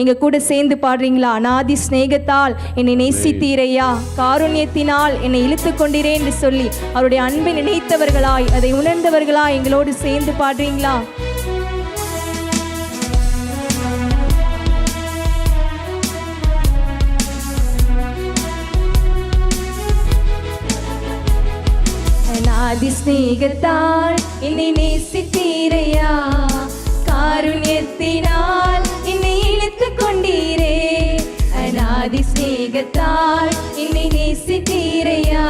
எங்க கூட சேர்ந்து பாடுறீங்களா? அநாதி சிநேகத்தால் என்னை நேசித்தீரையா, காருண்யத்தினால் என்னை இழுத்து கொண்டீரே என்று சொல்லி அவருடைய அன்பை நினைத்தவர்களாய், அதை உணர்ந்தவர்களாய் எங்களோடு சேர்ந்து பாடுறீங்களா? அநாதி சிநேகத்தால் என்னை நேசித்தீரையா, காருண்யத்தினால் என்னை இழுத்து கொண்டீரே. அநாதி சிநேகத்தால் என்னை நேசித்தீரையா,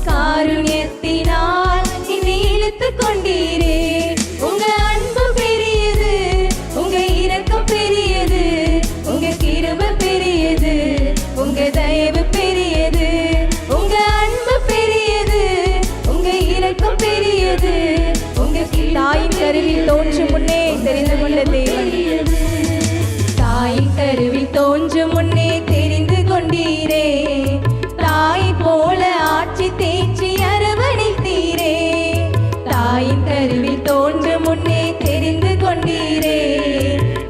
காருண்யத்தினால் என்னை இழுத்து கொண்டீரே. உங்க அன்பு பெரியது, உங்க இரக்கம் பெரியது, உங்க கிருபை பெரியது, உங்க தயவு பெரியது. உங்க அன்பு பெரியது, உங்க இரக்கம் பெரியது, தாயின் கருவில் தோன்றும் முன்னே தெரிந்து கொண்ட தேவன். தாயின் கருவில் தோன்றும் முன்னே தெரிந்து கொண்டீரே, தாய் போல ஆட்சி தேய்ச்சி அரவணைத்தீரே. தாயின் கருவில் தோன்றும் முன்னே தெரிந்து கொண்டீரே,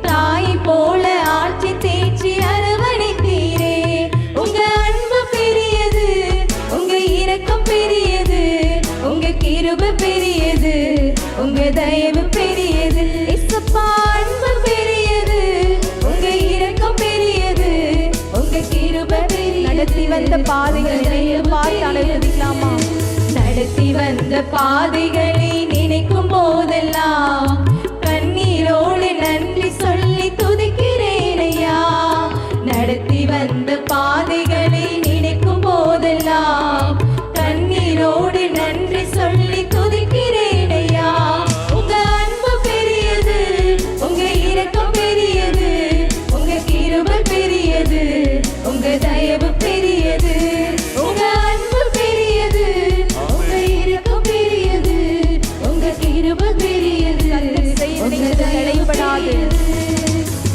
தாய் போல ஆட்சி தேய்ச்சி அரவணைத்தீரே. உங்க அன்பு பெரியது, உங்க இரக்கம் பெரியது, உங்க கிருபை பெரியது, உங்க தயவு பெரியது. இயேசுப்பா அன்பு பெரியது, உங்க இரக்கம் பெரியது, உங்க கிருபை பெரியது. நடத்தி வந்த பாதைகளை நினைத்து பார்த்து அனுபவிக்கலாமா? நடத்தி வந்த பாதைகளை நினைக்கும் போதெல்லாம் கண்ணீரோடு நன்றி சொல்லி துதிக்கிறேன் ஐயா. நடத்தி வந்த பாதைகளை நினைக்கும் போதெல்லாம் கண்ணீரோடு நன்றி சொல்லி துதிக்கிறேன் ஐயா. உங்க அன்பு பெரியது, உங்க இரக்கம் பெரியது, உங்க கிருபை பெரியது, உங்க தயவு பெரியது. உங்க அன்பு பெரியது, உங்க இரக்கம் பெரியது, உங்க கிருபை பெரியது. தடைபடாது.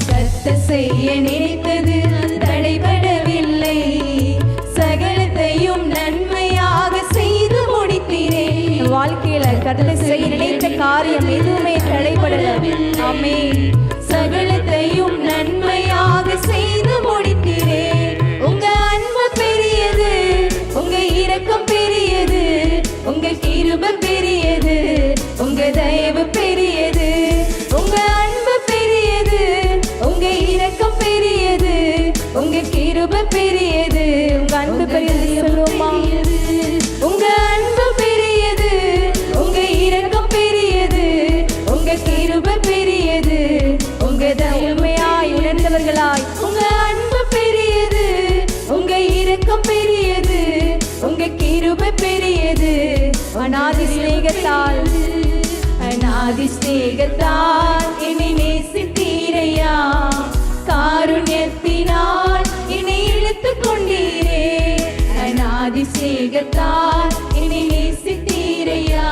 கர்த்தர் செய்ய நினைத்தது தடைபடவில்லை, சகலத்தையும் நன்மையாக செய்து முடித்தீரே. வாழ்க்கையில கர்த்தர் செய்ய நினைத்த காரியம் எதுவுமே தடைபடல. ஆமென். சகலத்தையும் நன்மையாக செய்து முடித்தீரே. உங்க அன்பு பெரியது, உங்க இரக்கம் பெரியது, உங்க கிருபை பெரியது, உங்க தயவு பெரியது. உங்க அன்பு பெரியது, உங்க இரக்கம் பெரியது, உங்க கிருபை பெரியது. உங்க அன்பு பெரியது சொல்லுமா? உங்க அன்பு பெரியது, உங்க இரக்கம் பெரியது, உங்க கிருபை பெரியது, உங்க தயமையாய் உணர்ந்தவர்களாய். உங்க அன்பு பெரியது, உங்க இரக்கம் பெரியது, உங்க கிருபை பெரியது. அநாதி சிநேகத்தால், அநாதி சிநேகத்தால் என்னை நேசித்தீரையா, காருண்யத்தினால் என்னை இழுத்து கொண்டீரே. அநாதி சிநேகத்தால் என்னை நேசித்தீரையா.